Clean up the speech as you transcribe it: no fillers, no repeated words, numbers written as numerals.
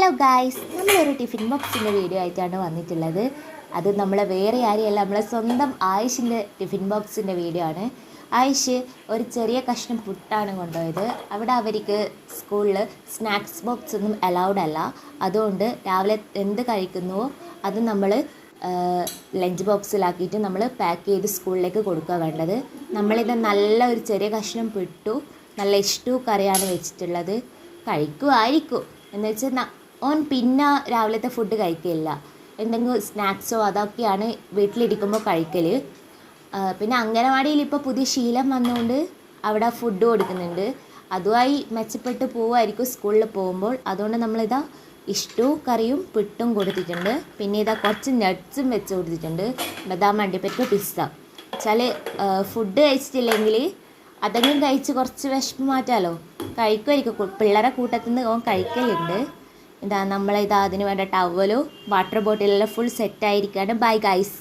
Hello guys, നമ്മളൊരു tiffin ബോക്സിൻ്റെ video ആയിട്ടാണ് വന്നിട്ടുള്ളത്. അത് നമ്മളെ വേറെ ആരെയല്ല, നമ്മളെ സ്വന്തം ആയിഷിൻ്റെ ടിഫിൻ ബോക്സിൻ്റെ വീഡിയോ ആണ്. ആയിഷ് ഒരു ചെറിയ കഷ്ണം പുട്ടാണ് കൊണ്ടുപോയത്. അവിടെ അവർക്ക് സ്കൂളിൽ സ്നാക്സ് ബോക്സ് ഒന്നും അലൗഡ് അല്ല. അതുകൊണ്ട് രാവിലെ എന്ത് കഴിക്കുന്നുവോ അത് നമ്മൾ ലഞ്ച് ബോക്സിലാക്കിയിട്ട് നമ്മൾ പാക്ക് ചെയ്ത് സ്കൂളിലേക്ക് കൊടുക്കുക വേണ്ടത്. നമ്മളിത് നല്ല ഒരു ചെറിയ കഷ്ണം പുട്ടു നല്ല ഇഷ്ടവും കറിയാണ് വെച്ചിട്ടുള്ളത്. കഴിക്കുമായിരിക്കും എന്ന് വെച്ചാൽ ഓൻ പിന്നെ രാവിലത്തെ ഫുഡ് കഴിക്കില്ല. എന്തെങ്കിലും സ്നാക്സോ അതൊക്കെയാണ് വീട്ടിലിരിക്കുമ്പോൾ കഴിക്കൽ. പിന്നെ അംഗനവാടിയിൽ ഇപ്പോൾ പുതിയ ശീലം വന്നുകൊണ്ട് അവിടെ ഫുഡ് കൊടുക്കുന്നുണ്ട്. അതുമായി മെച്ചപ്പെട്ട് പോവുമായിരിക്കും സ്കൂളിൽ പോകുമ്പോൾ. അതുകൊണ്ട് നമ്മളിതാ ഇഷ്ടവും കറിയും പുട്ടും കൊടുത്തിട്ടുണ്ട്. പിന്നെ ഇതാ കുറച്ച് നട്ട്സും വെച്ച് കൊടുത്തിട്ടുണ്ട്. ബദാം, അണ്ടിപ്പരിപ്പ്, പിസ്ത. വെച്ചാൽ ഫുഡ് കഴിച്ചിട്ടില്ലെങ്കിൽ അതെങ്കിലും കഴിച്ച് കുറച്ച് വിശപ്പ് മാറ്റാമല്ലോ. കഴിക്കുമായിരിക്കും, പിള്ളേരെ കൂട്ടത്തിൽ നിന്ന് ഓൻ കഴിക്കലുണ്ട്. ഇതാ നമ്മളിതാ അതിന് വേണ്ട ടവലും വാട്ടർ ബോട്ടിലെല്ലാം ഫുൾ സെറ്റായിരിക്കുകയാണ്. Bye guys.